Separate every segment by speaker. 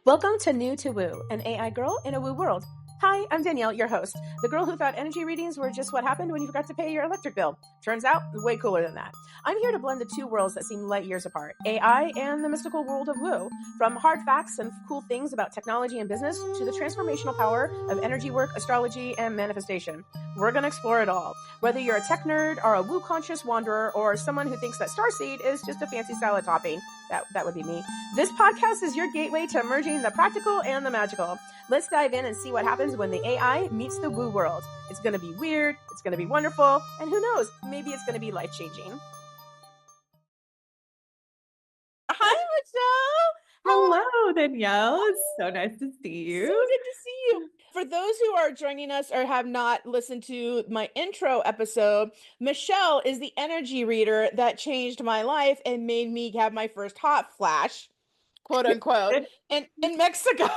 Speaker 1: Welcome to New to Woo, an AI girl in a woo world. Hi, I'm Danielle, your host, the girl who thought energy readings were just what happened when you forgot to pay your electric bill. Turns out, way cooler than that. I'm here to blend the two worlds that seem light years apart, AI and the mystical world of woo. From hard facts and cool things about technology and business to the transformational power of energy work, astrology, and manifestation. We're going to explore it all. Whether you're a tech nerd or a woo-conscious wanderer or someone who thinks that starseed is just a fancy salad topping, that would be me. This podcast is your gateway to merging the practical and the magical. Let's dive in and see what happens when the AI meets the woo world. It's going to be weird, it's going to be wonderful, and who knows, maybe it's going to be life-changing. Hi, Michelle.
Speaker 2: Hello, Danielle. It's so nice to see you.
Speaker 1: So good to see you. For those who are joining us or have not listened to my intro episode, Michelle is the energy reader that changed my life and made me have my first hot flash, quote unquote, in Mexico.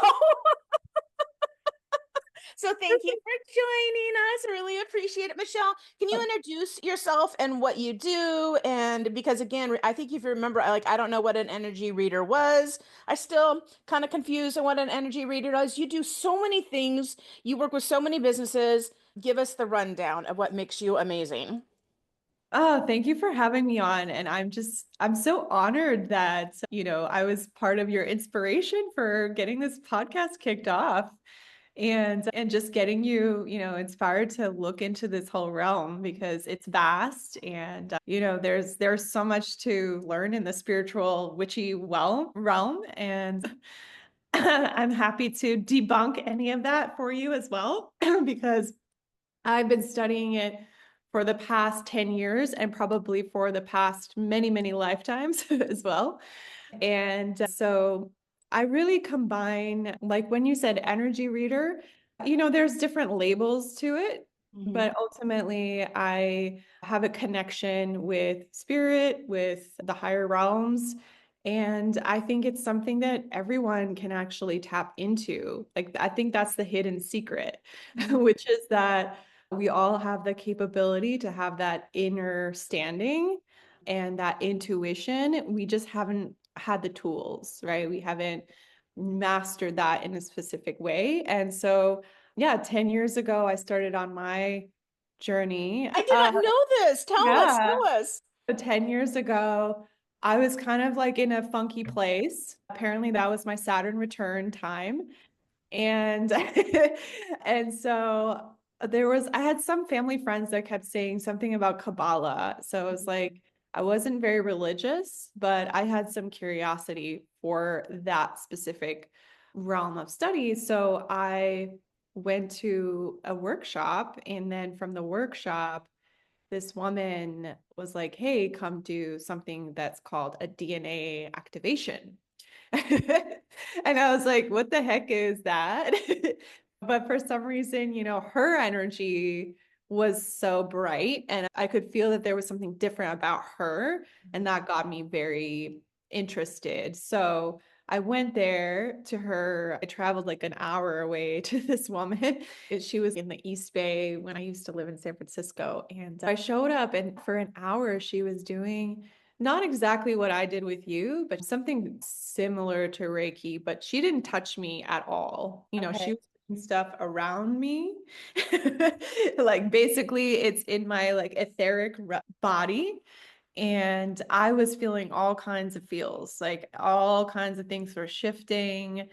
Speaker 1: So thank you for joining us. Really appreciate it. Michelle, can you introduce yourself and what you do? And because again, I think if you remember, I don't know what an energy reader was. I still kind of confused on what an energy reader does. You do so many things. You work with so many businesses. Give us the rundown of what makes you amazing.
Speaker 2: Oh, thank you for having me on. And I'm so honored that, I was part of your inspiration for getting this podcast kicked off and just getting you, inspired to look into this whole realm because it's vast and, there's so much to learn in the spiritual witchy realm. And I'm happy to debunk any of that for you as well, because I've been studying it for the past 10 years and probably for the past many, many lifetimes as well. And so I really combine, like when you said energy reader, there's different labels to it, but ultimately I have a connection with spirit, with the higher realms. And I think it's something that everyone can actually tap into. Like, I think that's the hidden secret, which is that we all have the capability to have that inner standing and that intuition. We just haven't had the tools, right? We haven't mastered that in a specific way. And so, yeah, 10 years ago, I started on my journey.
Speaker 1: I did not know this. Tell us,
Speaker 2: Yeah.
Speaker 1: tell us.
Speaker 2: So 10 years ago, I was kind of like in a funky place. Apparently, that was my Saturn return time. And and so I had some family friends that kept saying something about Kabbalah. So it was like, I wasn't very religious, but I had some curiosity for that specific realm of study. So I went to a workshop, and then from the workshop, this woman was like, hey, come do something that's called a DNA activation. And I was like, what the heck is that? But for some reason, her energy was so bright, and I could feel that there was something different about her, and that got me very interested. So I went there to her. I traveled like an hour away to this woman. She was in the East Bay when I used to live in San Francisco. And I showed up, and for an hour, she was doing not exactly what I did with you, but something similar to Reiki, but she didn't touch me at all. She was doing stuff around me. Like basically it's in my like etheric body. And I was feeling all kinds of feels, like all kinds of things were shifting.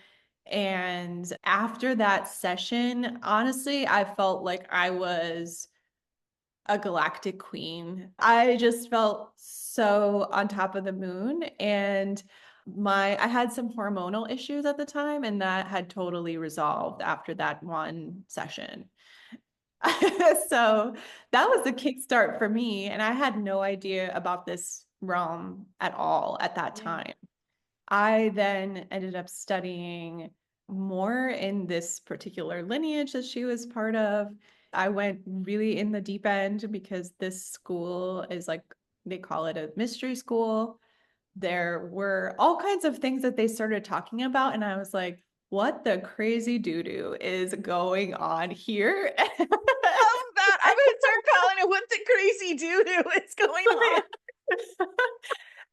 Speaker 2: And after that session, honestly, I felt like I was a galactic queen. I just felt so on top of the moon. And I had some hormonal issues at the time, and that had totally resolved after that one session. So that was the kickstart for me. And I had no idea about this realm at all at that time. I then ended up studying more in this particular lineage that she was part of. I went really in the deep end because this school is like, they call it a mystery school. There were all kinds of things that they started talking about. And I was like, what the crazy doo-doo is going on here?
Speaker 1: Love that. I'm going to start calling it what the crazy doo-doo is going on.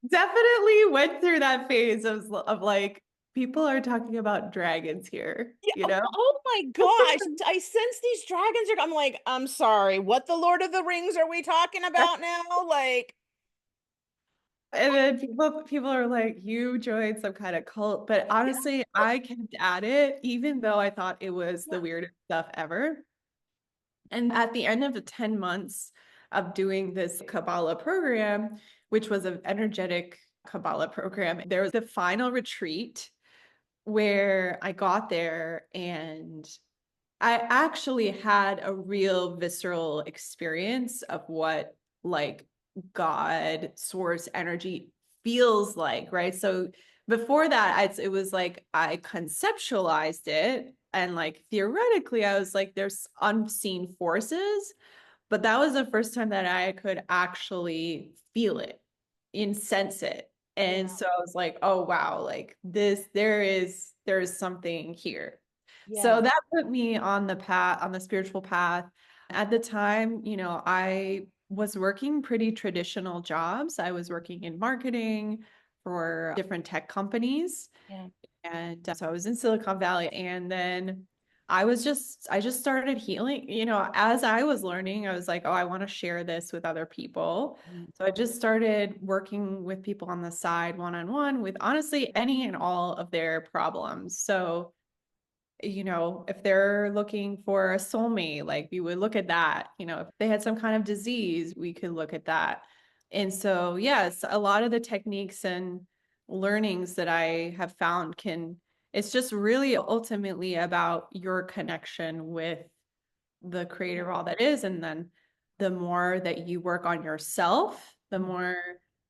Speaker 2: Definitely went through that phase of like, People are talking about dragons here,
Speaker 1: Yeah.
Speaker 2: you know?
Speaker 1: Oh my gosh. I sense these dragons are, I'm like, I'm sorry. What the Lord of the Rings are we talking about now? Like,
Speaker 2: And then people are like, you joined some kind of cult. But honestly, I kept at it, even though I thought it was the
Speaker 1: yeah,
Speaker 2: weirdest stuff ever. And at the end of the 10 months of doing this Kabbalah program, which was an energetic Kabbalah program, there was the final retreat where I got there and I actually had a real visceral experience of what like God source energy feels like, right? So before that, it was like I conceptualized it and like theoretically, I was like, there's unseen forces, but that was the first time that I could actually feel it and sense it. And
Speaker 1: yeah,
Speaker 2: so I was like, oh wow, like this, there's something here. So
Speaker 1: yeah,
Speaker 2: that put me on the path, on the spiritual path. At the time, I was working pretty traditional jobs. I was working in marketing for different tech companies.
Speaker 1: yeah.
Speaker 2: And so I was in Silicon Valley. And then I just started healing. As I was learning, I was like, oh, I want to share this with other people.
Speaker 1: Mm.
Speaker 2: So I just started working with people on the side, one-on-one, with honestly any and all of their problems. So if they're looking for a soulmate, like we would look at that. If they had some kind of disease, we could look at that. And so, yes, a lot of the techniques and learnings that I have found it's just really ultimately about your connection with the creator of all that is. And then the more that you work on yourself, the more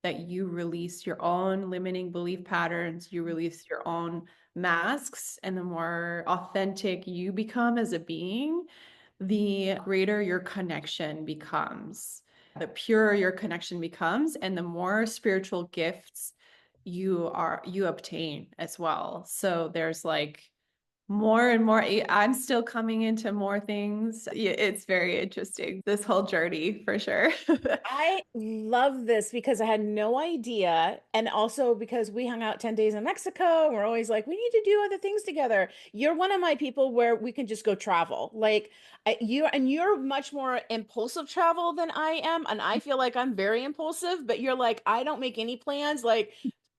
Speaker 2: that you release your own limiting belief patterns, you release your own masks, and the more authentic you become as a being, the greater your connection becomes, the purer your connection becomes, and the more spiritual gifts you obtain as well. So there's like more and more. I'm still coming into more things. Yeah, it's very interesting, this whole journey for sure.
Speaker 1: I love this because I had no idea. And also because we hung out 10 days in Mexico. And we're always like, we need to do other things together. You're one of my people where we can just go travel. Like you're much more impulsive travel than I am. And I feel like I'm very impulsive, but you're like, I don't make any plans. Like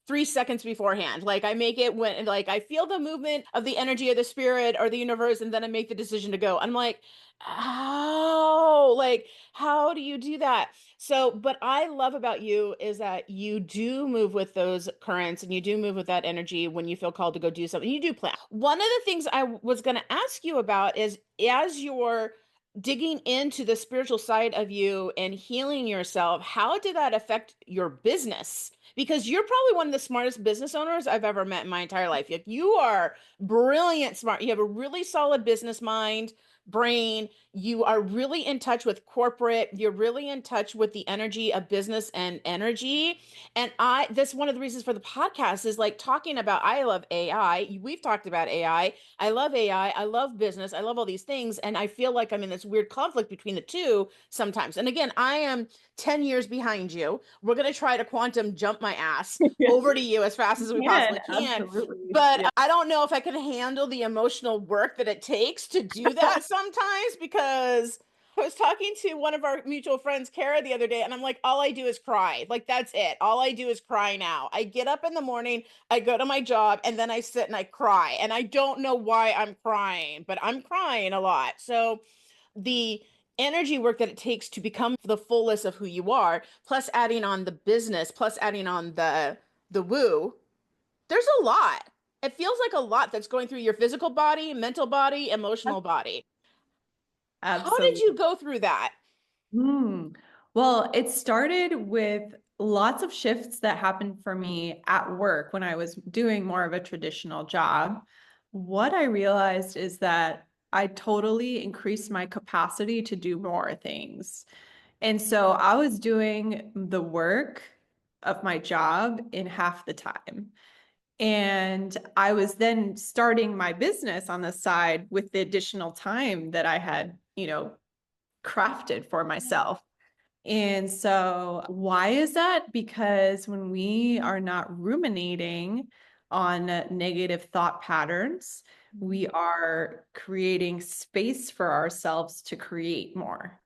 Speaker 1: 3 seconds beforehand. Like I make it when like I feel the movement of the energy of the spirit or the universe, and then I make the decision to go. I'm like, oh, like how do you do that? So, but I love about you is that you do move with those currents and you do move with that energy when you feel called to go do something. You do plan. One of the things I was going to ask you about is as you're digging into the spiritual side of you and healing yourself, how did that affect your business? Because you're probably one of the smartest business owners I've ever met in my entire life. Like you are brilliant, smart. You have a really solid business mind, brain. You are really in touch with corporate. You're really in touch with the energy of business and energy. And that's one of the reasons for the podcast is like talking about, I love AI. We've talked about AI. I love AI. I love business. I love all these things. And I feel like I'm in this weird conflict between the two sometimes. And again, I am 10 years behind you. We're going to try to quantum jump my ass
Speaker 2: Yeah,
Speaker 1: over to you as fast as we
Speaker 2: yeah,
Speaker 1: possibly can.
Speaker 2: absolutely.
Speaker 1: But
Speaker 2: Yeah.
Speaker 1: I don't know if I can handle the emotional work that it takes to do that sometimes because I was talking to one of our mutual friends, Kara, the other day, and I'm like, all I do is cry. Like, that's it. All I do is cry now. I get up in the morning, I go to my job, and then I sit and I cry. And I don't know why I'm crying, but I'm crying a lot. So, the energy work that it takes to become the fullest of who you are, plus adding on the business, plus adding on the woo, there's a lot. It feels like a lot that's going through your physical body, mental body, emotional body. How did
Speaker 2: Absolutely.
Speaker 1: you go through that?
Speaker 2: Well, it started with lots of shifts that happened for me at work when I was doing more of a traditional job. What I realized is that I totally increased my capacity to do more things. And so I was doing the work of my job in half the time. And I was then starting my business on the side with the additional time that I had, crafted for myself. And so, why is that? Because when we are not ruminating, on negative thought patterns. We are creating space for ourselves to create more.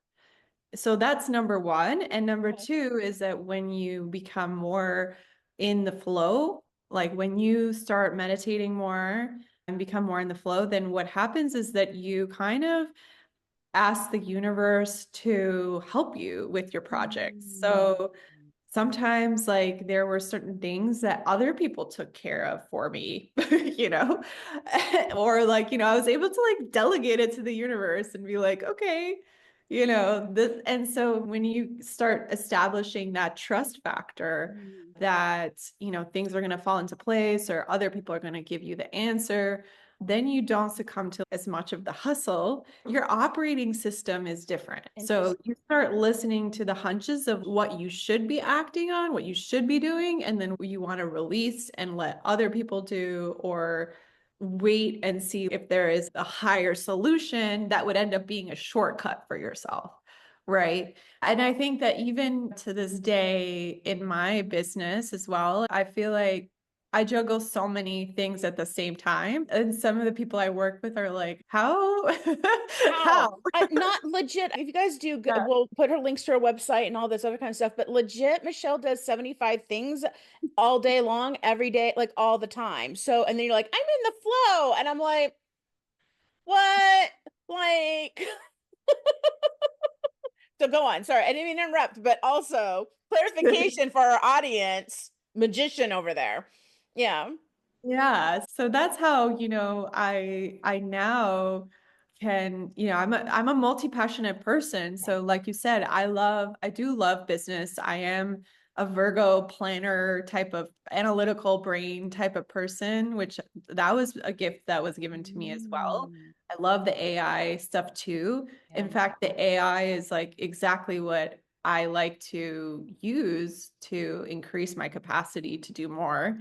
Speaker 2: So that's number one. And number two is that when you become more in the flow, like when you start meditating more and become more in the flow, then what happens is that you kind of ask the universe to help you with your projects. So sometimes like there were certain things that other people took care of for me, you know, or like, I was able to like delegate it to the universe and be like, okay, this. And so when you start establishing that trust factor that, things are going to fall into place or other people are going to give you the answer, then you don't succumb to as much of the hustle. Your operating system is different. So you start listening to the hunches of what you should be acting on, what you should be doing, and then you want to release and let other people do, or wait and see if there is a higher solution that would end up being a shortcut for yourself. Right. And I think that even to this day in my business as well, I feel like I juggle so many things at the same time. And some of the people I work with are like, how? How?
Speaker 1: Not legit. If you guys do,
Speaker 2: Yeah.
Speaker 1: we'll put her links to her website and all this other kind of stuff. But legit, Michele does 75 things all day long, every day, like all the time. So, and then you're like, I'm in the flow. And I'm like, what? Like, so go on. Sorry, I didn't mean to interrupt, but also clarification for our audience, magician over there. Yeah.
Speaker 2: Yeah, so that's how, I now can, I'm a multi-passionate person. So like you said, I do love business. I am a Virgo planner type of analytical brain type of person, which that was a gift that was given to me as well. I love the AI stuff too. In fact, the AI is like exactly what I like to use to increase my capacity to do more.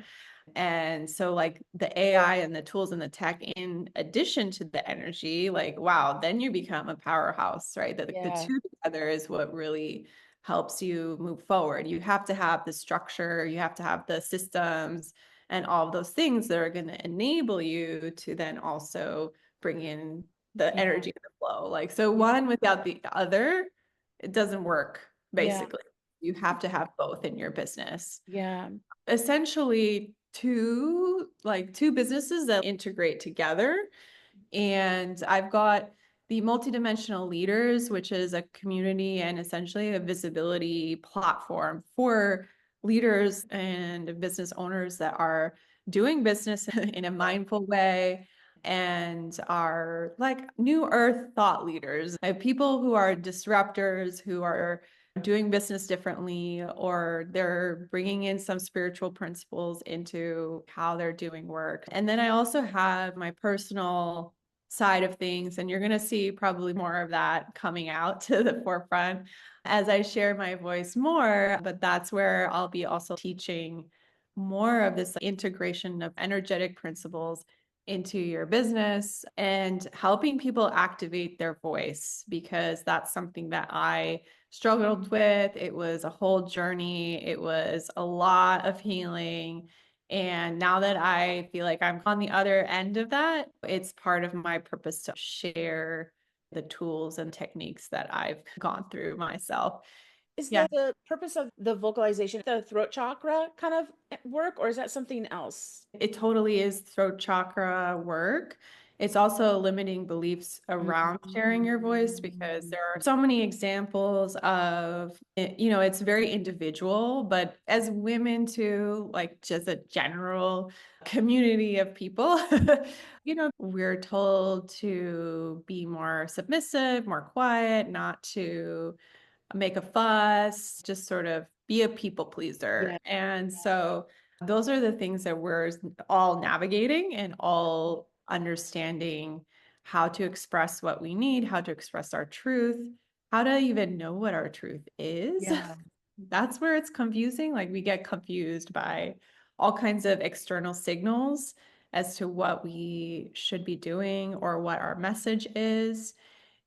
Speaker 2: And so like the AI and the tools and the tech in addition to the energy, like, wow, then you become a powerhouse, right? The two together is what really helps you move forward. You have to have the structure, you have to have the systems and all of those things that are going to enable you to then also bring in the energy and the flow. Like, so one without the other, it doesn't work, basically. You have to have both in your business.
Speaker 1: Yeah.
Speaker 2: Essentially two businesses that integrate together. And I've got the Multidimensional Leaders, which is a community and essentially a visibility platform for leaders and business owners that are doing business in a mindful way and are like new earth thought leaders. I have people who are disruptors, who are doing business differently, or they're bringing in some spiritual principles into how they're doing work. And then I also have my personal side of things, and you're going to see probably more of that coming out to the forefront as I share my voice more. But that's where I'll be also teaching more of this integration of energetic principles into your business and helping people activate their voice, because that's something that I struggled with. It was a whole journey. It was a lot of healing. And now that I feel like I'm on the other end of that, it's part of my purpose to share the tools and techniques that I've gone through myself.
Speaker 1: Is that the purpose of the vocalization, the throat chakra kind of work, or is that something else?
Speaker 2: It totally is throat chakra work. It's also limiting beliefs around sharing your voice, because there are so many examples of, it's very individual, but as women too, like just a general community of people, we're told to be more submissive, more quiet, not to make a fuss, just sort of be a people pleaser. And so those are the things that we're all navigating and all understanding how to express what we need, how to express our truth, how to even know what our truth is. That's where it's confusing. Like we get confused by all kinds of external signals as to what we should be doing or what our message is.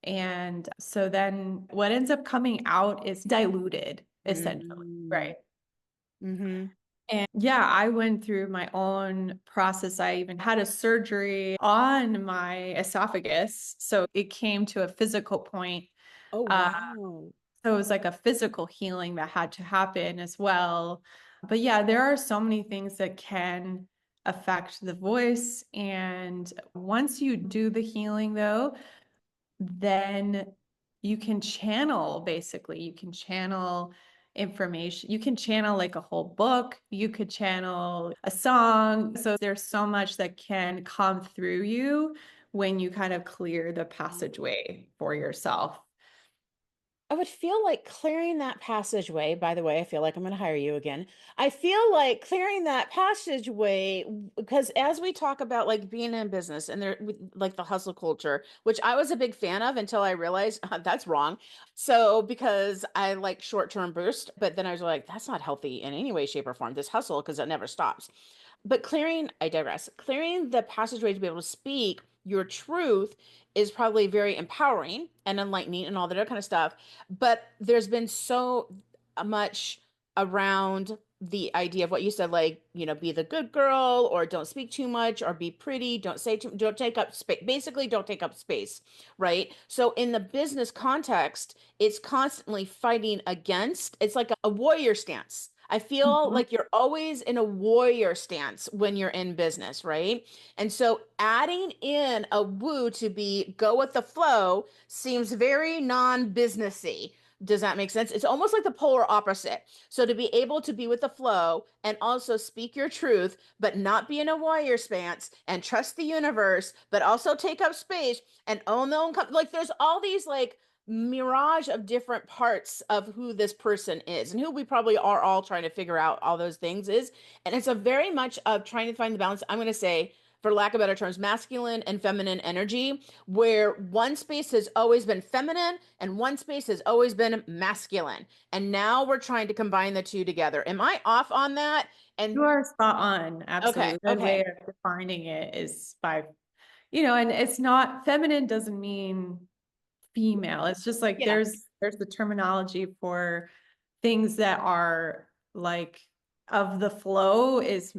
Speaker 2: And so then what ends up coming out is diluted, essentially, right?
Speaker 1: Mm-hmm.
Speaker 2: And yeah, I went through my own process. I even had a surgery on my esophagus. So it came to a physical point.
Speaker 1: Oh,
Speaker 2: Uh,
Speaker 1: wow.
Speaker 2: so it was like a physical healing that had to happen as well. But yeah, there are so many things that can affect the voice. And once you do the healing, though, then you can channel, basically. You can channel information. You can channel like a whole book. You could channel a song. So there's so much that can come through you when you kind of clear the passageway for yourself.
Speaker 1: I would feel like clearing that passageway, by the way, I feel like I'm going to hire you again. I feel like clearing that passageway because as we talk about like being in business and there like the hustle culture, which I was a big fan of until I realized that's wrong. So because I like short-term boost, but then I was like, that's not healthy in any way, shape, or form, this hustle, because it never stops. But I digress, clearing the passageway to be able to speak your truth is probably very empowering and enlightening and all that other kind of stuff. But there's been so much around the idea of what you said, like, be the good girl or don't speak too much or be pretty, don't take up space. Basically, don't take up space, right? So in the business context, it's constantly fighting against, it's like a warrior stance. I feel
Speaker 2: Mhm.
Speaker 1: like you're always in a warrior stance when you're in business, right? And so adding in a woo to be go with the flow seems very non-businessy. Does that make sense? It's almost like the polar opposite. So to be able to be with the flow and also speak your truth, but not be in a warrior stance and trust the universe, but also take up space and own their own, like there's all these like mirage of different parts of who this person is and who we probably are all trying to figure out all those things is. And it's a very much of trying to find the balance. I'm going to say, for lack of better terms, masculine and feminine energy, where one space has always been feminine and one space has always been masculine. And now we're trying to combine the two together. Am I off on that?
Speaker 2: You
Speaker 1: And
Speaker 2: are spot on.
Speaker 1: okay,
Speaker 2: Absolutely. Good way
Speaker 1: okay.
Speaker 2: of defining it is by, and it's not feminine doesn't mean female. It's just like
Speaker 1: Yeah,
Speaker 2: there's the terminology for things that are like of the flow is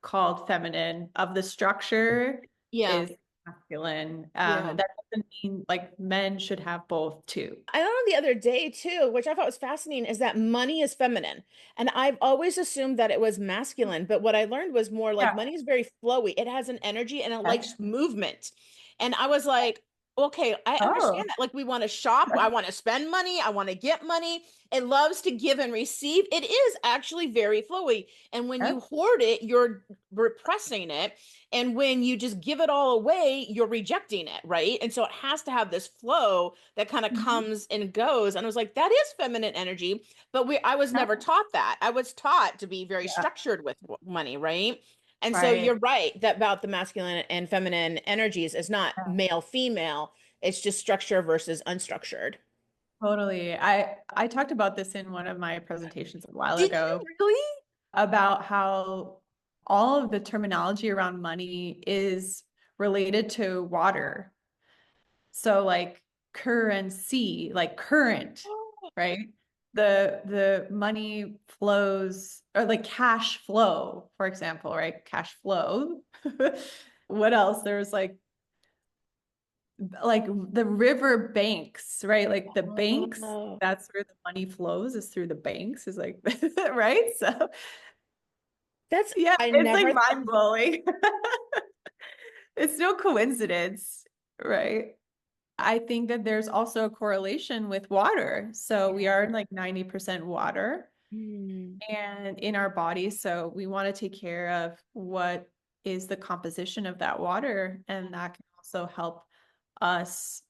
Speaker 2: called feminine, of the structure
Speaker 1: yeah.
Speaker 2: is masculine.
Speaker 1: Yeah.
Speaker 2: That doesn't mean like men should have both too.
Speaker 1: I learned the other day too, which I thought was fascinating, is that money is feminine. And I've always assumed that it was masculine. But what I learned was more like
Speaker 2: Yeah.
Speaker 1: money is very flowy. It has an energy and it
Speaker 2: Okay.
Speaker 1: likes movement. And I was like, okay, I
Speaker 2: Oh,
Speaker 1: understand that. Like we want to shop, I want to spend money, I want to get money. It loves to give and receive. It is actually very flowy. And when
Speaker 2: yeah.
Speaker 1: you hoard it, you're repressing it. And when you just give it all away, you're rejecting it, right? And so it has to have this flow that kind of
Speaker 2: Mhm.
Speaker 1: comes and goes. And I was like, that is feminine energy. But I was never taught that. I was taught to be very
Speaker 2: Yeah.
Speaker 1: structured with money, right? And so
Speaker 2: Right.
Speaker 1: you're right that about the masculine and feminine energies is not male, female. It's just structure versus unstructured.
Speaker 2: Totally. I talked about this in one of my presentations a while
Speaker 1: Did you
Speaker 2: ago
Speaker 1: really?
Speaker 2: about how all of the terminology around money is related to water. So like currency, like current, right? The money flows or like cash flow, for example, right? Cash flow. What else? There's like the river banks, right? Like the banks,
Speaker 1: Oh,
Speaker 2: that's where the money flows is through the banks, is like, right? So
Speaker 1: that's,
Speaker 2: yeah,
Speaker 1: I
Speaker 2: it's like
Speaker 1: never thought.
Speaker 2: mind blowing. It's no coincidence, right? I think that there's also a correlation with water. So we are like 90% water
Speaker 1: Hmm.
Speaker 2: and in our body. So we want to take care of what is the composition of that water. And that can also help us,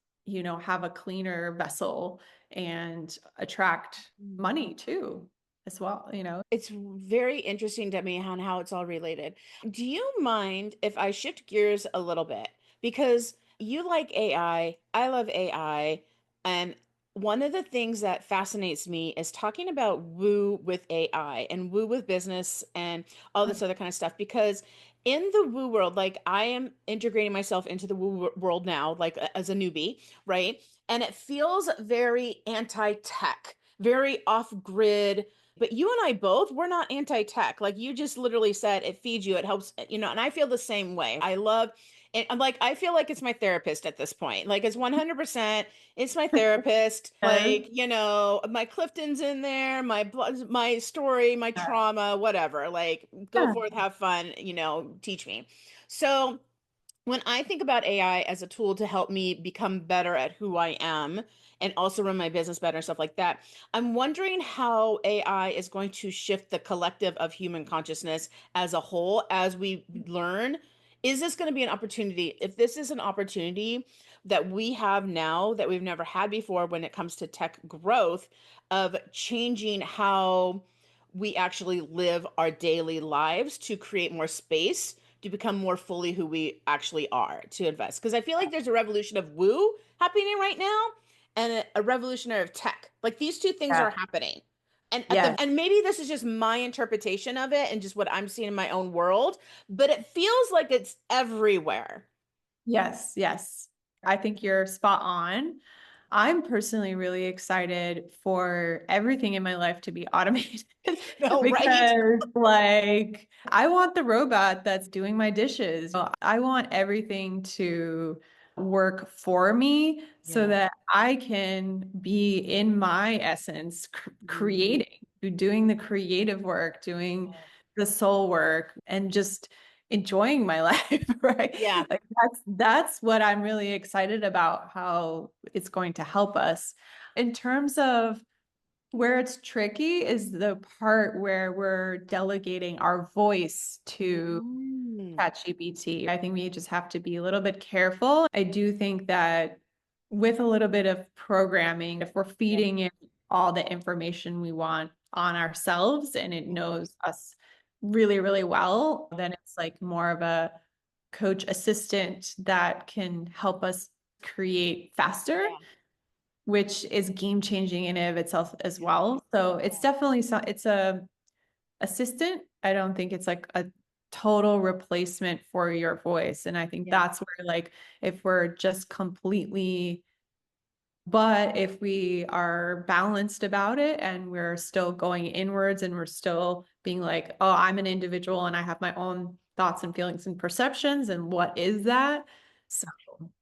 Speaker 2: have a cleaner vessel and attract money too, as well.
Speaker 1: It's very interesting to me on how it's all related. Do you mind if I shift gears a little bit? Because you like AI, I love AI, and one of the things that fascinates me is talking about woo with AI and woo with business and all this other kind of stuff. Because in the woo world, like I am integrating myself into the world now, like as a newbie, right? And it feels very anti-tech, very off-grid But you and I both, we're not anti-tech. Like you just literally said, it feeds you, it helps, and I feel the same way. I love, and I'm like, I feel like it's my therapist at this point. Like it's 100%, it's my therapist.
Speaker 2: Yes.
Speaker 1: Like, my Clifton's in there, my blood, my story, my trauma, whatever. Like go
Speaker 2: Yeah.
Speaker 1: forth, have fun, teach me. So when I think about AI as a tool to help me become better at who I am and also run my business better and stuff like that, I'm wondering how AI is going to shift the collective of human consciousness as a whole as we learn. Is this going to be an opportunity? If this is an opportunity that we have now that we've never had before when it comes to tech growth, of changing how we actually live our daily lives to create more space to become more fully who we actually are to invest. Because I feel like there's a revolution of woo happening right now and a revolutionary of tech. Like these two things
Speaker 2: Yeah.
Speaker 1: are happening. And
Speaker 2: Yes.
Speaker 1: and maybe this is just my interpretation of it and just what I'm seeing in my own world, but it feels like it's everywhere.
Speaker 2: Yes, yes. I think you're spot on. I'm personally really excited for everything in my life to be automated
Speaker 1: No, right?
Speaker 2: because, like, I want the robot that's doing my dishes. I want everything to work for me so
Speaker 1: Yeah.
Speaker 2: that I can be in my essence, creating, doing the creative work, doing the soul work, and just enjoying my life, right?
Speaker 1: Yeah.
Speaker 2: Like that's what I'm really excited about, how it's going to help us. In terms of where it's tricky is the part where we're delegating our voice to
Speaker 1: Mm.
Speaker 2: ChatGPT. I think we just have to be a little bit careful. I do think that with a little bit of programming, if we're
Speaker 1: Yeah.
Speaker 2: feeding it all the information we want on ourselves and it knows us really, really well, then it's like more of a coach assistant that can help us create faster,
Speaker 1: Yeah.
Speaker 2: which is game changing in and of itself as
Speaker 1: Yeah.
Speaker 2: well. So it's
Speaker 1: Yeah.
Speaker 2: definitely it's a assistant. I don't think it's like a total replacement for your voice. And I think
Speaker 1: Yeah.
Speaker 2: that's where, like, if we're just completely, but if we are balanced about it and we're still going inwards and we're still being like, oh, I'm an individual and I have my own thoughts and feelings and perceptions. And what is that? So,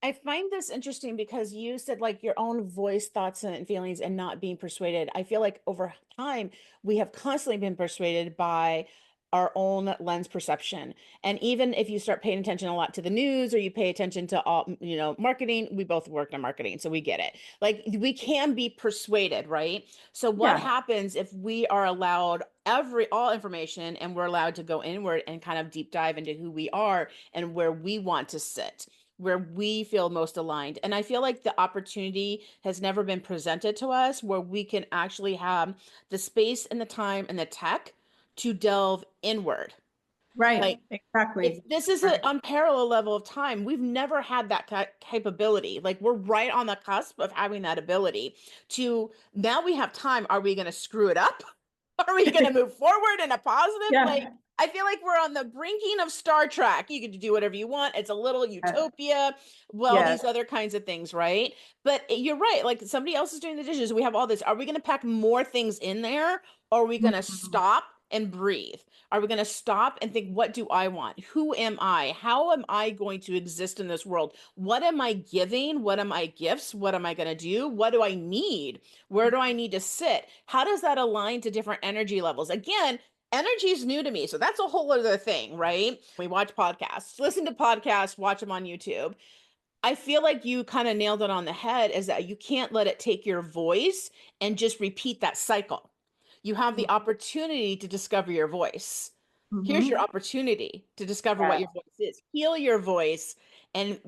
Speaker 1: I find this interesting because you said like your own voice, thoughts, and feelings, and not being persuaded. I feel like over time, we have constantly been persuaded by our own lens perception. And even if you start paying attention a lot to the news or you pay attention to all, marketing, we both worked in marketing, so we get it. Like we can be persuaded, right? So what
Speaker 2: yeah,
Speaker 1: happens if we are allowed all information and we're allowed to go inward and kind of deep dive into who we are and where we want to sit? Where we feel most aligned. And I feel like the opportunity has never been presented to us where we can actually have the space and the time and the tech to delve inward.
Speaker 2: right.
Speaker 1: Like
Speaker 2: Exactly.
Speaker 1: this is an
Speaker 2: Right.
Speaker 1: unparalleled level of time. We've never had that capability. Like we're right on the cusp of having that ability to now we have time. Are we going to screw it up? Are we going to move forward in a positive? Like
Speaker 2: Yeah.
Speaker 1: I feel like we're on the brinking of Star Trek. You get to do whatever you want. It's a little utopia. Well,
Speaker 2: Yes.
Speaker 1: these other kinds of things, right? But you're right. Like somebody else is doing the dishes. We have all this. Are we going to pack more things in there? Or are we going to
Speaker 2: Mhm.
Speaker 1: stop and breathe? Are we going to stop and think, what do I want? Who am I? How am I going to exist in this world? What am I giving? What am I gifts? What am I going to do? What do I need? Where do I need to sit? How does that align to different energy levels? Again, energy is new to me. So that's a whole other thing, right? We watch podcasts, listen to podcasts, watch them on YouTube. I feel like you kind of nailed it on the head is that you can't let it take your voice and just repeat that cycle. You have the opportunity to discover your voice. Here's your
Speaker 2: Mhm.
Speaker 1: opportunity to discover what
Speaker 2: Yeah.
Speaker 1: your voice is. Heal your voice and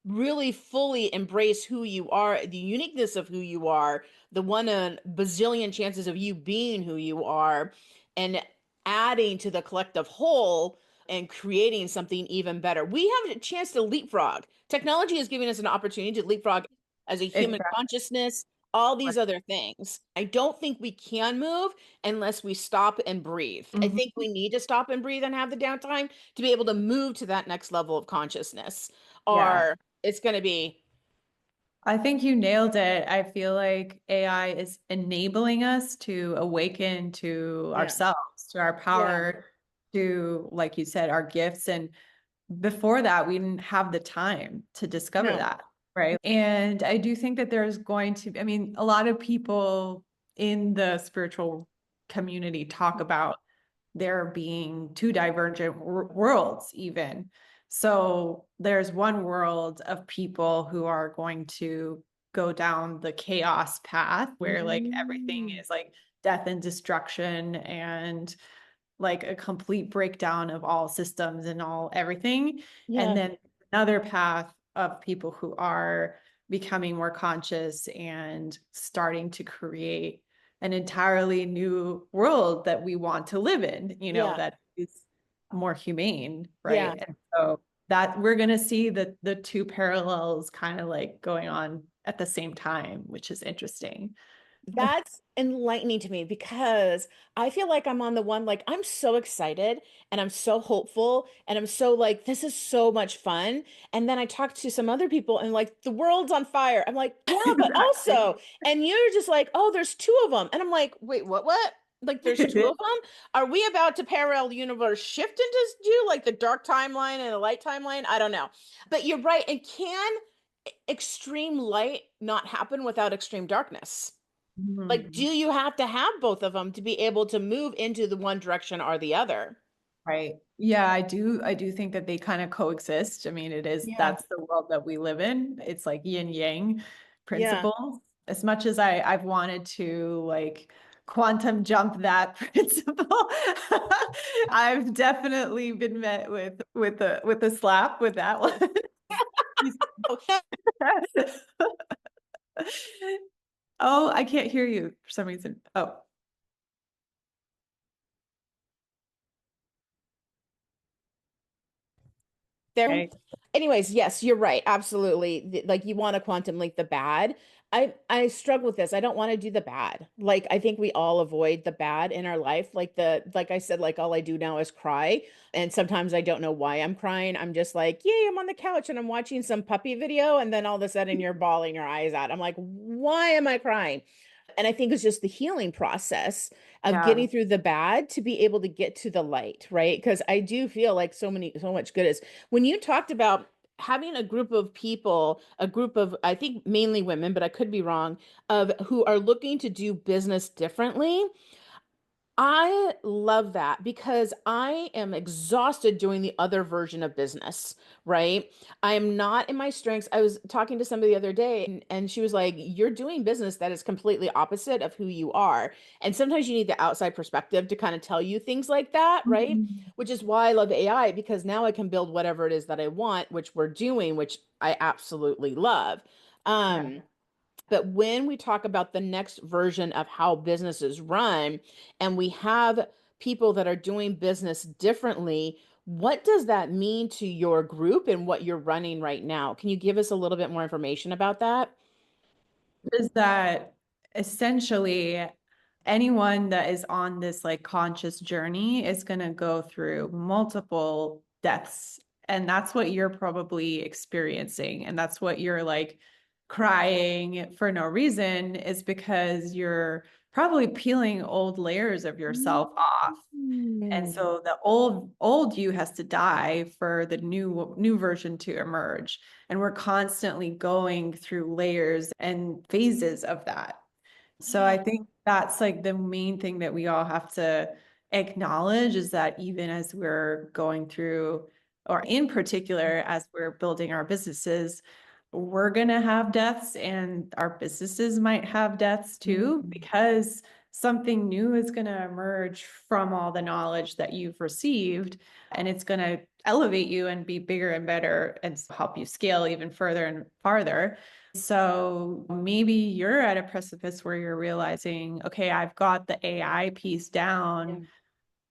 Speaker 1: really fully embrace who you are, the uniqueness of who you are, the one in bazillion chances of you being who you are, and adding to the collective whole and creating something even better. We have a chance to leapfrog. Technology is giving us an opportunity to leapfrog as a human
Speaker 2: Exactly.
Speaker 1: consciousness, all these other things. I don't think we can move unless we stop and breathe. I
Speaker 2: Mhm.
Speaker 1: think we need to stop and breathe and have the downtime to be able to move to that next level of consciousness,
Speaker 2: Yeah.
Speaker 1: or it's going to be
Speaker 2: I think you nailed it. I feel like AI is enabling us to awaken to
Speaker 1: Yeah.
Speaker 2: ourselves, to our
Speaker 1: Yeah.
Speaker 2: power, to, like you said, our gifts. And before that, we didn't have the time to discover
Speaker 1: No.
Speaker 2: that, right? And I do think that there's going to, I mean, a lot of people in the spiritual community talk about there being two divergent worlds, even. So there's one world of people who are going to go down the chaos path where like everything
Speaker 1: Mm.
Speaker 2: is like death and destruction and like a complete breakdown of all systems and all everything. And
Speaker 1: Yeah.
Speaker 2: then another path of people who are becoming more conscious and starting to create an entirely new world that we want to live in,
Speaker 1: Yeah.
Speaker 2: that is more humane,
Speaker 1: Yeah.
Speaker 2: right? And so that we're going to see the two parallels kind of like going on at the same time, which is interesting.
Speaker 1: That's enlightening to me because I feel like I'm on the one, like, I'm so excited and I'm so hopeful and I'm so like, this is so much fun. And then I talk to some other people and like, the world's on fire. I'm like, yeah, but
Speaker 2: Exactly.
Speaker 1: also, and you're just like, oh, there's two of them. And I'm like, wait, what? Like, there's two of them? Are we about to parallel universe shift into do like the dark timeline and the light timeline? I don't know. But you're right. And can extreme light not happen without extreme darkness? Like, do
Speaker 2: Mhm.
Speaker 1: you have to have both of them to be able to move into the one direction or the other?
Speaker 2: Right. Yeah, I do think that they kind of coexist. I mean,
Speaker 1: Yeah.
Speaker 2: that's the world that we live in. It's like yin yang
Speaker 1: Yeah.
Speaker 2: principles. As much as I've wanted to like quantum jump that principle, I've definitely been met with a slap with that one.
Speaker 1: Oh,
Speaker 2: Oh, I can't hear you for some reason. Oh,
Speaker 1: there.
Speaker 2: okay.
Speaker 1: Anyways, yes, you're right. Absolutely. Like you want to quantum link the bad. I struggle with this. I don't want to do the bad. Like I think we all avoid the bad in our life. Like I said, like all I do now is cry. And sometimes I don't know why I'm crying. I'm just like, yay, I'm on the couch and I'm watching some puppy video, and then all of a sudden you're bawling your eyes out. I'm like, why am I crying? And I think it's just the healing process of
Speaker 2: Yeah.
Speaker 1: getting through the bad to be able to get to the light, right? Because I do feel like so much good is when you talked about having a group of people, a group of, I think mainly women, but I could be wrong, of who are looking to do business differently. I love that because I am exhausted doing the other version of business, right? I am not in my strengths. I was talking to somebody the other day and she was like, you're doing business that is completely opposite of who you are. And sometimes you need the outside perspective to kind of tell you things like that, right?
Speaker 2: Mhm.
Speaker 1: Which is why I love AI because now I can build whatever it is that I want, which we're doing, which I absolutely love.
Speaker 2: Yeah.
Speaker 1: Um, but when we talk about the next version of how businesses run, and we have people that are doing business differently, what does that mean to your group and what you're running right now? Can you give us a little bit more information about that?
Speaker 2: Is that essentially anyone that is on this like conscious journey is going to go through multiple deaths. And that's what you're probably experiencing. And that's what you're like crying for no reason is because you're probably peeling old layers of yourself off. And
Speaker 1: Mm.
Speaker 2: so the old you has to die for the new version to emerge. And we're constantly going through layers and phases of that. So
Speaker 1: Yeah.
Speaker 2: I think that's like the main thing that we all have to acknowledge is that even as we're going through, or in particular, as we're building our businesses, we're going to have deaths and our businesses might have deaths too,
Speaker 1: Mm.
Speaker 2: because something new is going to emerge from all the knowledge that you've received. And it's going to elevate you and be bigger and better and help you scale even further and farther. So maybe you're at a precipice where you're realizing, okay, I've got the AI piece
Speaker 1: Yeah.
Speaker 2: down.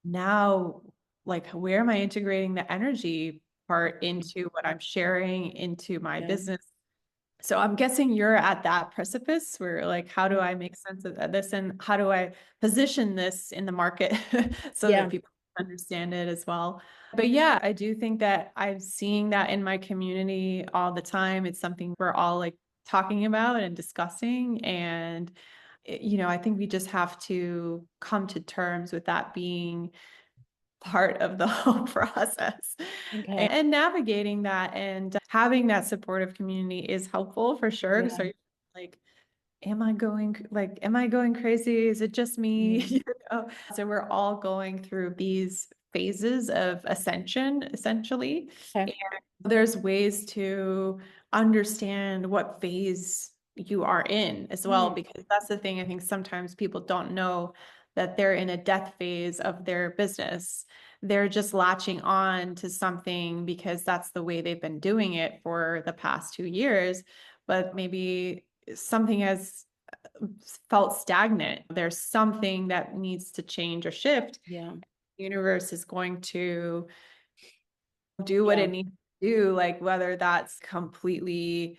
Speaker 2: Now, like, where am I integrating the energy part into what I'm sharing into my
Speaker 1: Yeah.
Speaker 2: business? So I'm guessing you're at that precipice where like, how do I make sense of this and how do I position this in the market so that
Speaker 1: Yeah.
Speaker 2: people understand it as well? But yeah, I do think that I'm seeing that in my community all the time. It's something we're all like talking about and discussing. And, I think we just have to come to terms with that being part of the whole process.
Speaker 1: Okay.
Speaker 2: And navigating that and having that supportive community is helpful for sure.
Speaker 1: Yeah.
Speaker 2: So you're like, am I going crazy? Is it just me?
Speaker 1: Yeah.
Speaker 2: So we're all going through these phases of ascension, essentially.
Speaker 1: Okay.
Speaker 2: And there's ways to understand what phase you are in as well,
Speaker 1: Mm.
Speaker 2: because that's the thing. I think sometimes people don't know that they're in a death phase of their business. They're just latching on to something because that's the way they've been doing it for the past 2 years. But maybe something has felt stagnant. There's something that needs to change or shift.
Speaker 1: Yeah.
Speaker 2: The universe is going to do what
Speaker 1: Yeah.
Speaker 2: it needs to do, like whether that's completely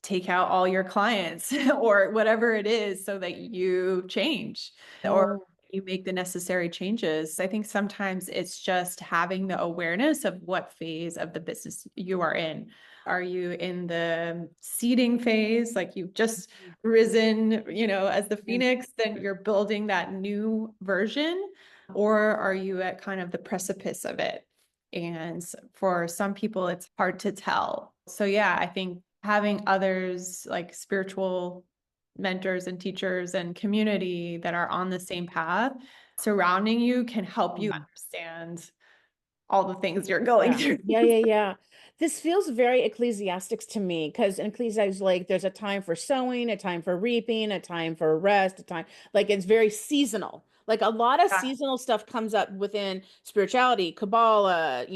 Speaker 2: take out all your clients or whatever it is so that you change or
Speaker 1: Oh,
Speaker 2: you make the necessary changes. I think sometimes it's just having the awareness of what phase of the business you are in. Are you in the seeding phase, like you've just risen, as the
Speaker 1: yeah.
Speaker 2: phoenix, then you're building that new version? Or are you at kind of the precipice of it? And for some people, it's hard to tell. So, yeah, I think having others like spiritual mentors and teachers and community that are on the same path surrounding you can help you understand all the things you're going
Speaker 1: Yeah.
Speaker 2: through.
Speaker 1: Yeah, yeah, yeah. This feels very ecclesiastics to me because in ecclesiastics, like there's a time for sowing, a time for reaping, a time for rest, a time like it's very seasonal. Like a lot of
Speaker 2: Yeah.
Speaker 1: seasonal stuff comes up within spirituality, Kabbalah,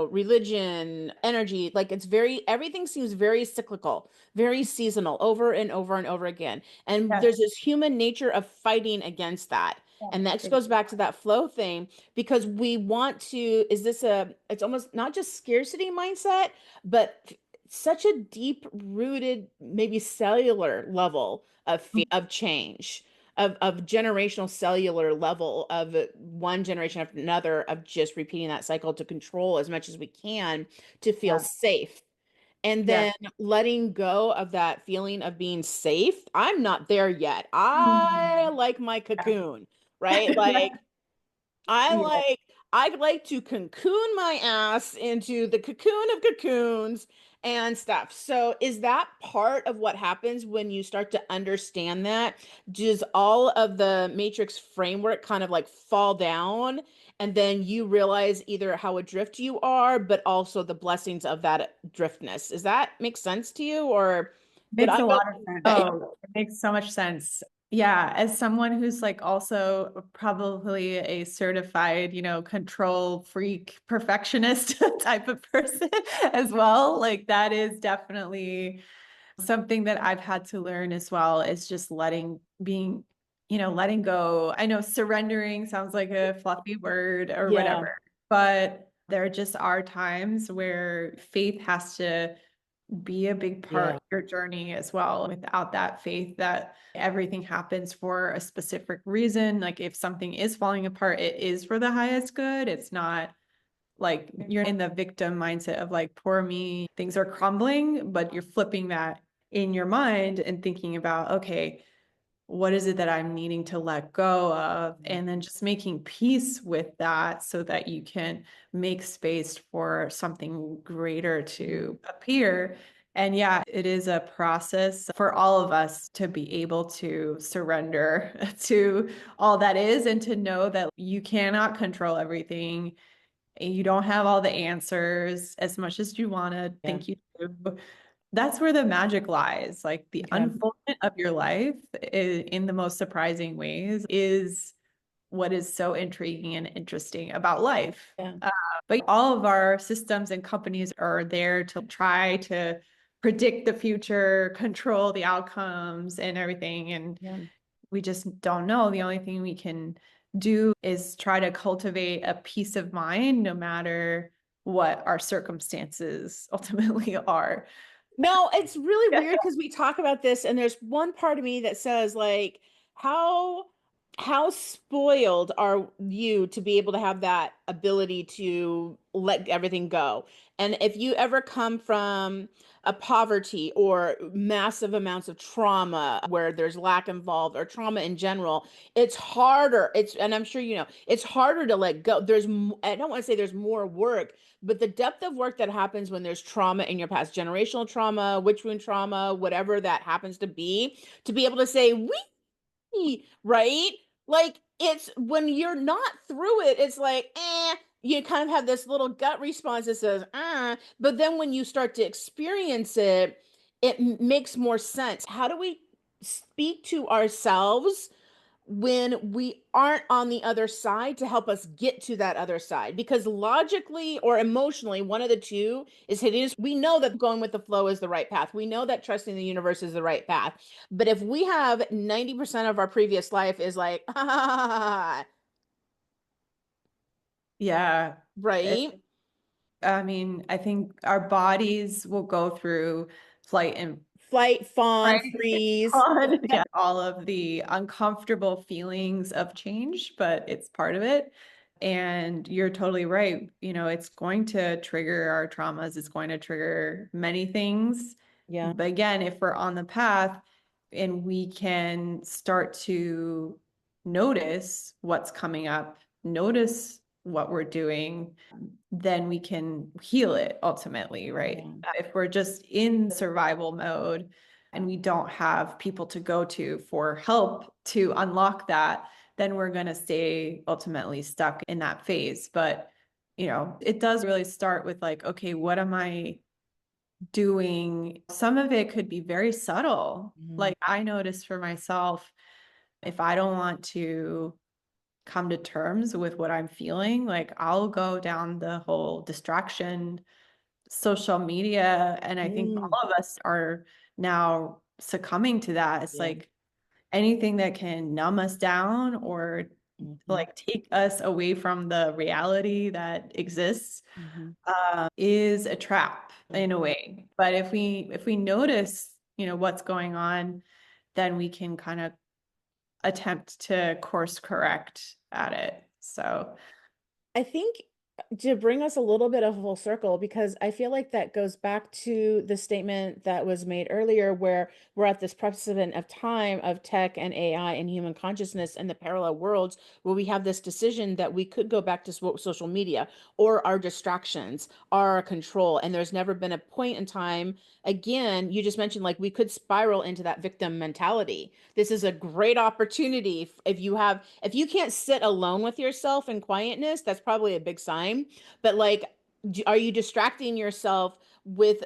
Speaker 1: religion, energy. Like it's very, everything seems very cyclical, very seasonal over and over and over again. And
Speaker 2: Yes.
Speaker 1: there's this human nature of fighting against that. And that just goes back to that flow thing because we want to, it's almost not just scarcity mindset, but such a deep rooted, maybe cellular level of change, of generational cellular level of one generation after another of just repeating that cycle to control as much as we can to feel
Speaker 2: Yeah.
Speaker 1: safe. And
Speaker 2: Yeah.
Speaker 1: then letting go of that feeling of being safe. I'm not there yet. I
Speaker 2: Mhm.
Speaker 1: like my
Speaker 2: Yeah.
Speaker 1: cocoon, right? Like I
Speaker 2: Yeah.
Speaker 1: like I like to cocoon my ass into the cocoon of cocoons and stuff. So is that part of what happens when you start to understand that? Does all of the matrix framework kind of like fall down and then you realize either how adrift you are, but also the blessings of that driftness? Does that make sense to you or did
Speaker 2: Makes
Speaker 1: I
Speaker 2: a
Speaker 1: go?
Speaker 2: lot of sense. Oh, it makes so much sense. Yeah, as someone who's like also probably a certified, control freak perfectionist type of person as well, like that is definitely something that I've had to learn as well is just letting go. I know surrendering sounds like a fluffy word or
Speaker 1: Yeah,
Speaker 2: whatever, but there just are times where faith has to be a big part
Speaker 1: yeah,
Speaker 2: of your journey as well. Without that faith that everything happens for a specific reason, like if something is falling apart, it is for the highest good. It's not like you're in the victim mindset of like, poor me, things are crumbling, but you're flipping that in your mind and thinking about, okay, what is it that I'm needing to let go of? And then just making peace with that so that you can make space for something greater to appear. And yeah, it is a process for all of us to be able to surrender to all that is and to know that you cannot control everything. You don't have all the answers as much as you want to
Speaker 1: yeah.
Speaker 2: think you do. That's where the magic lies. Like the
Speaker 1: Okay.
Speaker 2: unfoldment of your life in the most surprising ways is what is so intriguing and interesting about life.
Speaker 1: Yeah.
Speaker 2: Uh, but all of our systems and companies are there to try to predict the future, control the outcomes and everything. And
Speaker 1: Yeah.
Speaker 2: we just don't know. The only thing we can do is try to cultivate a peace of mind no matter what our circumstances ultimately are.
Speaker 1: No, it's really weird because we talk about this, and there's one part of me that says, like, how how spoiled are you to be able to have that ability to let everything go? And if you ever come from a poverty or massive amounts of trauma where there's lack involved or trauma in general, it's harder. And I'm sure you know, it's harder to let go. I don't want to say there's more work, but the depth of work that happens when there's trauma in your past, generational trauma, witch wound trauma, whatever that happens to be able to say, right? Like it's when you're not through it, it's like, you kind of have this little gut response that says, but then when you start to experience it, makes more sense. How do we speak to ourselves when we aren't on the other side to help us get to that other side? Because logically or emotionally, one of the two is hitting us. We know that going with the flow is the right path. We know that trusting the universe is the right path. But if we have 90% of our previous life is like,
Speaker 2: Yeah.
Speaker 1: right?
Speaker 2: I mean, I think our bodies will go through flight and
Speaker 1: Flight, fawn,
Speaker 2: right?
Speaker 1: freeze.
Speaker 2: On,
Speaker 1: Yep.
Speaker 2: yeah, all of the uncomfortable feelings of change, but it's part of it. And you're totally right. You know, it's going to trigger our traumas. It's going to trigger many things.
Speaker 1: Yeah.
Speaker 2: But again, if we're on the path and we can start to notice what's coming up, notice what we're doing, then we can heal it ultimately, right?
Speaker 1: Yeah.
Speaker 2: If we're just in survival mode and we don't have people to go to for help to unlock that, then we're going to stay ultimately stuck in that phase. But, you know, it does really start with like, okay, what am I doing? Some of it could be very subtle.
Speaker 1: Mhm.
Speaker 2: Like I noticed for myself, if I don't want to come to terms with what I'm feeling, like I'll go down the whole distraction, social media. And I think
Speaker 1: Mm.
Speaker 2: all of us are now succumbing to that. It's
Speaker 1: Yeah.
Speaker 2: like anything that can numb us down or
Speaker 1: Mhm.
Speaker 2: like take us away from the reality that exists
Speaker 1: Mhm.
Speaker 2: is a trap in a
Speaker 1: Mhm.
Speaker 2: way. But if we notice, you know, what's going on, then we can kind of attempt to course correct at it. So
Speaker 1: I think to bring us a little bit of full circle, because I feel like that goes back to the statement that was made earlier, where we're at this precedent of time of tech and AI and human consciousness and the parallel worlds, where we have this decision that we could go back to social media or our distractions, our control. And there's never been a point in time, again, you just mentioned like we could spiral into that victim mentality. This is a great opportunity. If you can't sit alone with yourself in quietness, that's probably a big sign. But like, are you distracting yourself with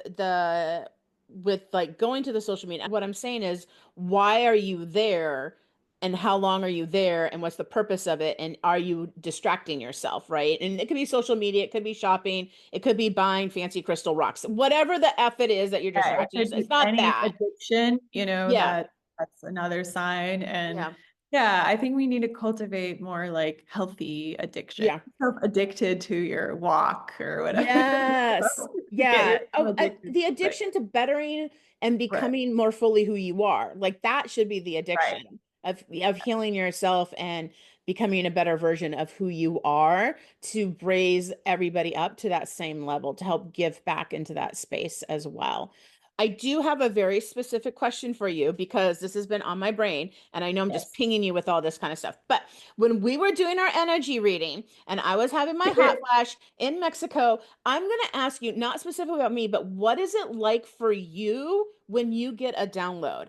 Speaker 1: like going to the social media? What I'm saying is, why are you there? And how long are you there? And what's the purpose of it? And are you distracting yourself, right? And it could be social media, it could be shopping, it could be buying fancy crystal rocks, whatever the F it is that you're
Speaker 2: yeah, it
Speaker 1: distracting
Speaker 2: could
Speaker 1: yourself. It's
Speaker 2: be
Speaker 1: not
Speaker 2: any
Speaker 1: that.
Speaker 2: addiction, you know,
Speaker 1: Yeah.
Speaker 2: that's another sign. And
Speaker 1: Yeah.
Speaker 2: yeah, I think we need to cultivate more like healthy addiction.
Speaker 1: Yeah.
Speaker 2: Addicted to your walk or whatever.
Speaker 1: Yes.
Speaker 2: Get
Speaker 1: Yeah.
Speaker 2: yourself addicted
Speaker 1: The
Speaker 2: to it.
Speaker 1: addiction to bettering and
Speaker 2: Right.
Speaker 1: becoming more fully who you are. Like that should be the
Speaker 2: Right.
Speaker 1: addiction of healing yourself and becoming a better version of who you are to raise everybody up to that same level to help give back into that space as well. I do have a very specific question for you because this has been on my brain and I know I'm just
Speaker 2: Yes.
Speaker 1: pinging you with all this kind of stuff. But when we were doing our energy reading and I was having my hot flash in Mexico, I'm going to ask you, not specifically about me, but what is it like for you when you get a download?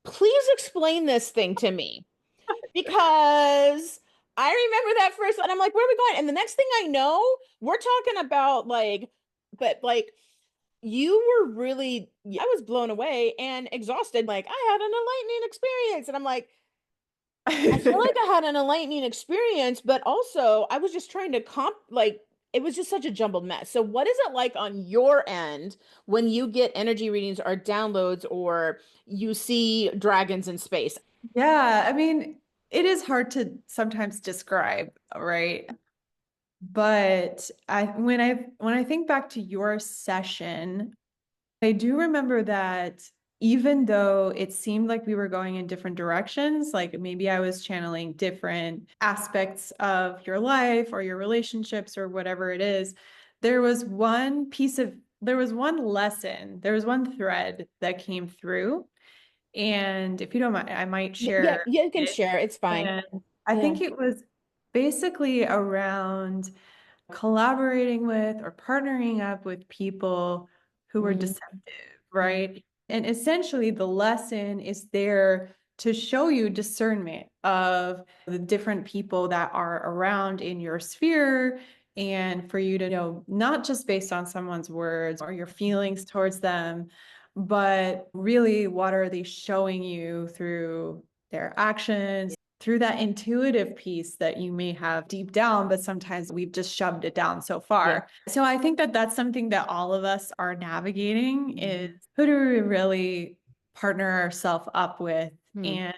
Speaker 1: Please explain this thing to me because I remember that first, and I'm like, where are we going? And the next thing I know, we're talking about like, but like, you were really, I was blown away and exhausted. Like, I had an enlightening experience. And I'm like, I feel like I had an enlightening experience, but also I was just trying to like it was just such a jumbled mess. So what is it like on your end when you get energy readings or downloads or you see dragons in space?
Speaker 2: Yeah, I mean, it is hard to sometimes describe, right? But when I think back to your session, I do remember that even though it seemed like we were going in different directions, like maybe I was channeling different aspects of your life or your relationships or whatever it is, there was one piece of there was one lesson, there was one thread that came through. And if you don't mind, I might
Speaker 1: Yeah,
Speaker 2: share
Speaker 1: you can
Speaker 2: it.
Speaker 1: share. It's fine.
Speaker 2: And I
Speaker 1: Yeah.
Speaker 2: think it was basically around collaborating with or partnering up with people who were
Speaker 1: Mm-hmm.
Speaker 2: deceptive, right? And essentially, the lesson is there to show you discernment of the different people that are around in your sphere, and for you to know, not just based on someone's words or your feelings towards them, but really what are they showing you through their actions, through that intuitive piece that you may have deep down, but sometimes we've just shoved it down so far.
Speaker 1: Yeah.
Speaker 2: So I think that that's something that all of us are navigating, is who do we really partner ourselves up with?
Speaker 1: Hmm.
Speaker 2: And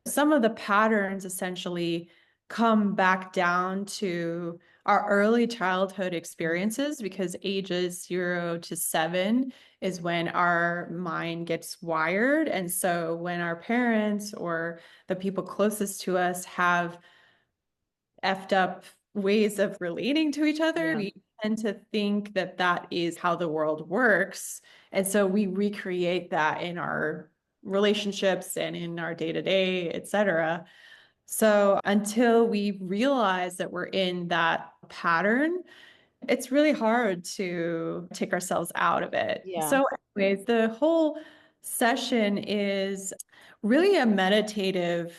Speaker 2: some of the patterns essentially come back down to our early childhood experiences, because ages 0 to 7 is when our mind gets wired. And so when our parents or the people closest to us have effed up ways of relating to each other,
Speaker 1: Yeah.
Speaker 2: we tend to think that that is how the world works. And so we recreate that in our relationships and in our day-to-day, et cetera. So until we realize that we're in that pattern, it's really hard to take ourselves out of it.
Speaker 1: Yeah.
Speaker 2: So, anyways, the whole session is really a meditative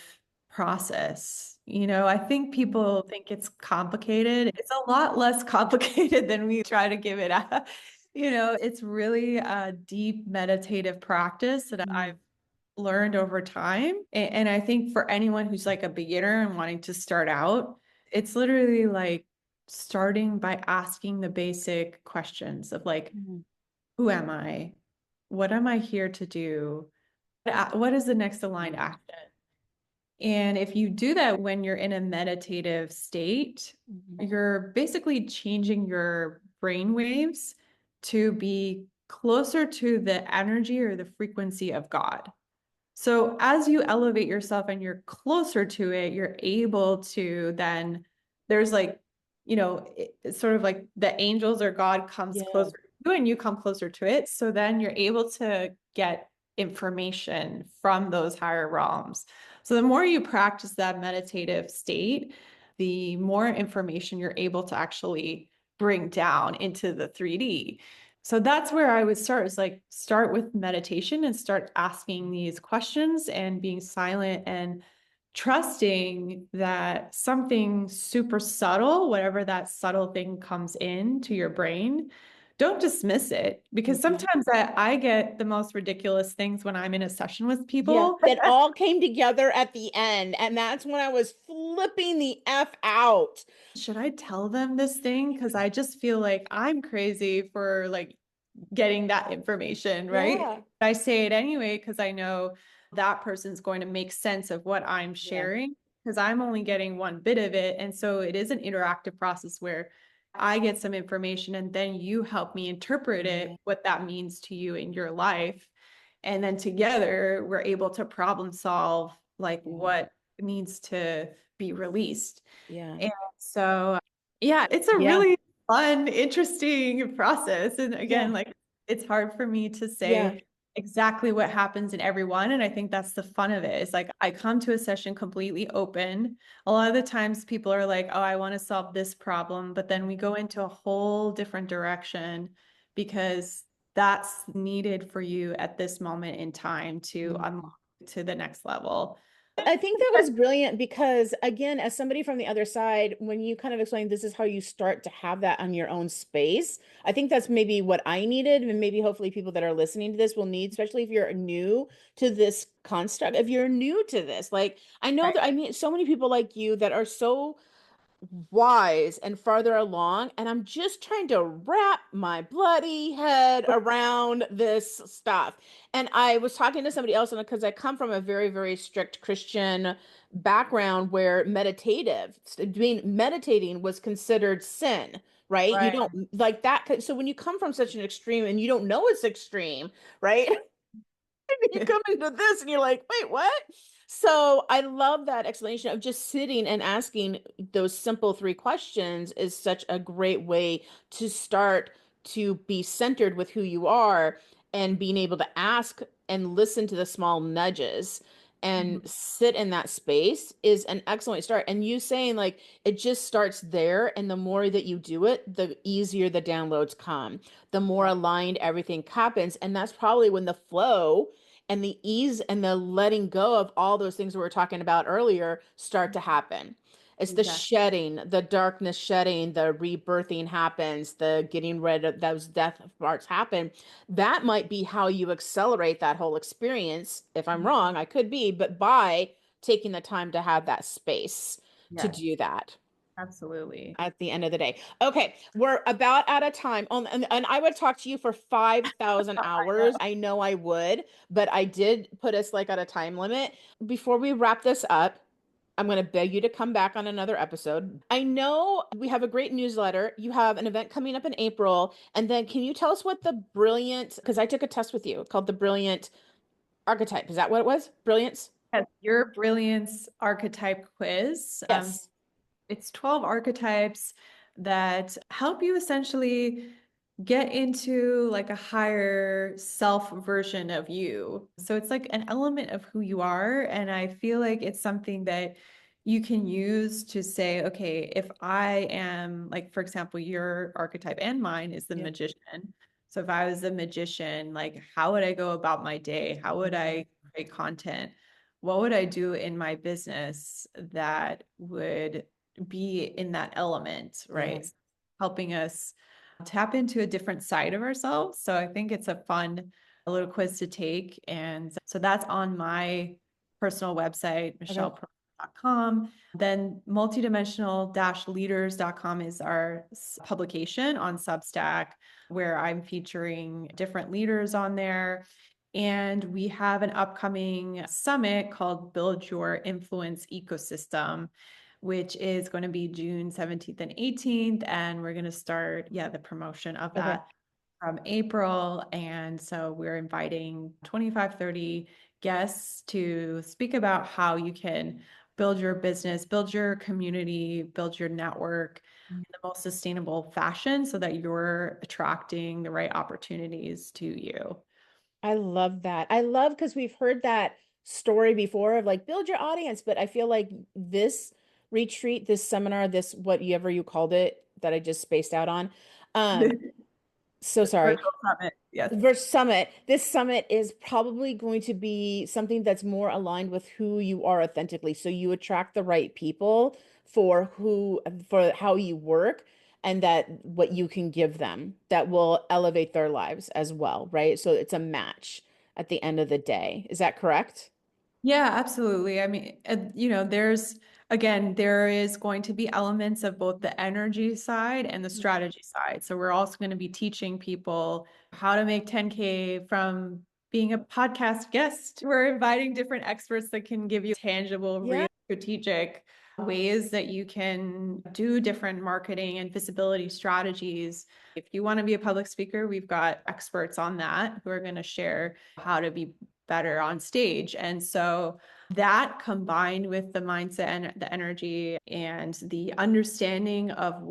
Speaker 2: process. I think people think it's complicated. It's a lot less complicated than we try to give it out. It's really a deep meditative practice that I've learned over time. And I think for anyone who's like a beginner and wanting to start out, it's literally like starting by asking the basic questions of like,
Speaker 1: Mhm.
Speaker 2: who am I? What am I here to do? What is the next aligned action? And if you do that when you're in a meditative state, you're basically changing your brain waves to be closer to the energy or the frequency of God. So as you elevate yourself and you're closer to it, you're able to then, there's like, it's sort of like the angels or God comes
Speaker 1: Yeah.
Speaker 2: closer to you and you come closer to it. So then you're able to get information from those higher realms. So the more you practice that meditative state, the more information you're able to actually bring down into the 3D. So that's where I would start, is like start with meditation and start asking these questions and being silent and trusting that something super subtle, whatever that subtle thing comes in to your brain, don't dismiss it. Because sometimes I get the most ridiculous things when I'm in a session with
Speaker 1: Yeah,
Speaker 2: people.
Speaker 1: it all came together at the end, and that's when I was flipping the F out.
Speaker 2: Should I tell them this thing? Because I just feel like I'm crazy for like getting that information, right?
Speaker 1: Yeah.
Speaker 2: I say it anyway because I know that person's going to make sense of what I'm
Speaker 1: Yeah.
Speaker 2: sharing, because I'm only getting one bit of it. And so it is an interactive process where I get some information and then you help me interpret it, what that means to you in your life. And then together we're able to problem solve like what needs to be released.
Speaker 1: Yeah.
Speaker 2: And so, yeah, it's a
Speaker 1: Yeah.
Speaker 2: really fun, interesting process. And again,
Speaker 1: Yeah.
Speaker 2: like it's hard for me to
Speaker 1: Yeah.
Speaker 2: say exactly what happens in everyone. And I think that's the fun of it. It's like I come to a session completely open. A lot of the times people are like, oh, I want to solve this problem. But then we go into a whole different direction because that's needed for you at this moment in time to unlock to the next level.
Speaker 1: I think that was brilliant because, again, as somebody from the other side, when you kind of explain this is how you start to have that on your own space, I think that's maybe what I needed, and maybe hopefully people that are listening to this will need, especially if you're new to this construct. If you're new to this, like I know
Speaker 2: Right.
Speaker 1: that I meet so many people like you that are so wise and farther along, and I'm just trying to wrap my bloody head around this stuff. And I was talking to somebody else, and because I come from a very, very strict Christian background where meditating was considered sin, right? You
Speaker 2: Right.
Speaker 1: don't like that. So when you come from such an extreme and you don't know it's extreme, right? You come into this and you're like, wait, what? So I love that explanation of just sitting and asking those simple three questions is such a great way to start to be centered with who you are and being able to ask and listen to the small nudges and
Speaker 2: Mhm.
Speaker 1: sit in that space is an excellent start. And you saying like it just starts there, and the more that you do it, the easier the downloads come, the more
Speaker 2: Yeah.
Speaker 1: aligned everything happens. And that's probably when the flow and the ease and the letting go of all those things we were talking about earlier start to happen. It's the
Speaker 2: Exactly.
Speaker 1: shedding, the darkness shedding, the rebirthing happens, the getting rid of those death parts happen. That might be how you accelerate that whole experience. If I'm wrong, I could be, but by taking the time to have that space to
Speaker 2: Yes,
Speaker 1: do that
Speaker 2: absolutely.
Speaker 1: at the end of the day. Okay, we're about out of time. And I would talk to you for 5,000
Speaker 2: I
Speaker 1: hours. I know I would, but I did put us like at a time limit. Before we wrap this up, I'm going to beg you to come back on another episode. I know we have a great newsletter. You have an event coming up in April. And then can you tell us what the brilliant, because I took a test with you called the Brilliant Archetype. Is that what it was? Brilliance?
Speaker 2: Yes, your brilliance archetype quiz.
Speaker 1: Yes.
Speaker 2: It's 12 archetypes that help you essentially get into like a higher self version of you. So it's like an element of who you are. And I feel like it's something that you can use to say, okay, if I am like, for example, your archetype and mine is the
Speaker 1: Yeah.
Speaker 2: magician. So if I was a magician, like how would I go about my day? How would I create content? What would I do in my business that would be in that element, right?
Speaker 1: Yes.
Speaker 2: Helping us tap into a different side of ourselves. So I think it's a fun little quiz to take. And so that's on my personal website,
Speaker 1: Okay.
Speaker 2: michelleparad.com. Then multidimensional-leaders.com is our publication on Substack, where I'm featuring different leaders on there. And we have an upcoming summit called Build Your Influence Ecosystem, which is going to be June 17th and 18th. And we're going to start, the promotion of
Speaker 1: Okay.
Speaker 2: that from April. And so we're inviting 25, 30 guests to speak about how you can build your business, build your community, build your network in the most sustainable fashion so that you're attracting the right opportunities to you.
Speaker 1: I love that. I love because we've heard that story before of like build your audience, but I feel like this retreat, this seminar, this whatever you called it that I just spaced out on. Um, so sorry.
Speaker 2: Virtual summit. Yes.
Speaker 1: Verse summit. This summit is probably going to be something that's more aligned with who you are authentically. So you attract the right people for how you work and that what you can give them that will elevate their lives as well, right? So it's a match at the end of the day. Is that correct?
Speaker 2: Yeah, absolutely. I mean, there is going to be elements of both the energy side and the strategy side. So we're also going to be teaching people how to make 10K from being a podcast guest. We're inviting different experts that can give you tangible,
Speaker 1: Yeah.
Speaker 2: real strategic ways that you can do different marketing and visibility strategies. If you want to be a public speaker, we've got experts on that who are going to share how to be better on stage. And so that combined with the mindset and the energy and the understanding of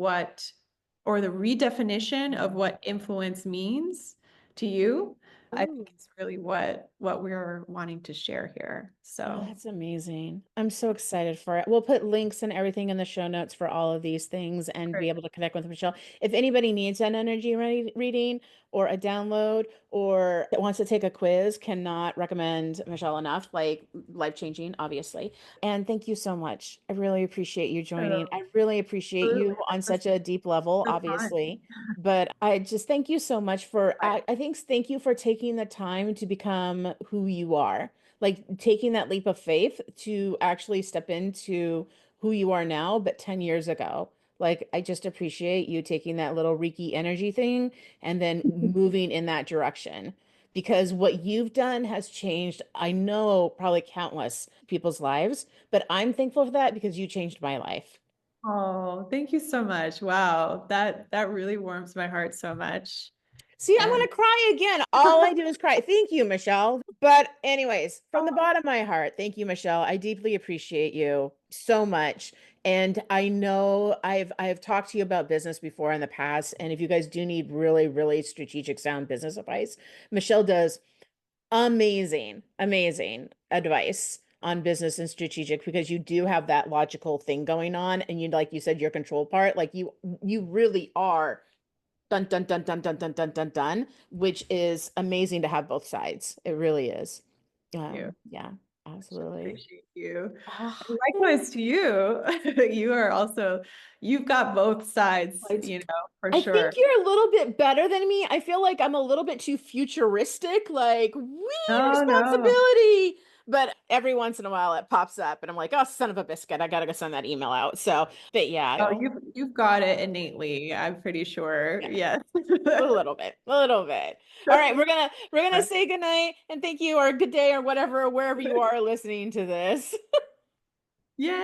Speaker 2: or the redefinition of what influence means to you, I
Speaker 1: Ooh.
Speaker 2: think it's really what we're wanting to share here.
Speaker 1: Oh,
Speaker 2: So
Speaker 1: that's amazing. I'm so excited for it. We'll put links and everything in the show notes for all of these things and be
Speaker 2: great.
Speaker 1: able to connect with Michelle. If anybody needs an energy reading or a download or wants to take a quiz, cannot recommend Michelle enough, like life-changing, obviously. And thank you so much. I really appreciate you joining. I really appreciate
Speaker 2: Absolutely.
Speaker 1: you on such a deep level,
Speaker 2: So fun.
Speaker 1: obviously. But I just thank you so much I think thank you for taking the time to become who you are, like taking that leap of faith to actually step into who you are now, but 10 years ago. Like, I just appreciate you taking that little Reiki energy thing and then moving in that direction because what you've done has changed, I know, probably countless people's lives, but I'm thankful for that because you changed my life.
Speaker 2: Oh, thank you so much. Wow. That really warms my heart so much.
Speaker 1: See, I'm
Speaker 2: And
Speaker 1: gonna cry again. All I do is cry. Thank you, Michelle. But anyways, from the bottom of my heart, thank you, Michelle. I deeply appreciate you so much. And I know I've talked to you about business before in the past, and if you guys do need really, really strategic sound business advice, Michelle does amazing, amazing advice on business and strategic because you do have that logical thing going on, and you like you said your control part, like you really are dun dun dun dun dun dun dun dun dun, which is amazing to have both sides. It really is.
Speaker 2: You.
Speaker 1: Yeah,
Speaker 2: I
Speaker 1: absolutely.
Speaker 2: appreciate you.
Speaker 1: Ah,
Speaker 2: And likewise to you. You are also, you've got both sides,
Speaker 1: it's
Speaker 2: you know, for
Speaker 1: I think
Speaker 2: sure.
Speaker 1: you're a little bit better than me. I feel like I'm a little bit too futuristic, like we
Speaker 2: No, no.
Speaker 1: responsibility. But every once in a while it pops up and I'm like, oh, son of a biscuit, I gotta go send that email out. So, but
Speaker 2: Oh,
Speaker 1: yeah,
Speaker 2: you've got it innately, I'm pretty sure.
Speaker 1: yeah,
Speaker 2: Yes.
Speaker 1: a little bit, a little bit. All right, we're gonna say goodnight and thank you or good day or whatever, wherever you are listening to this.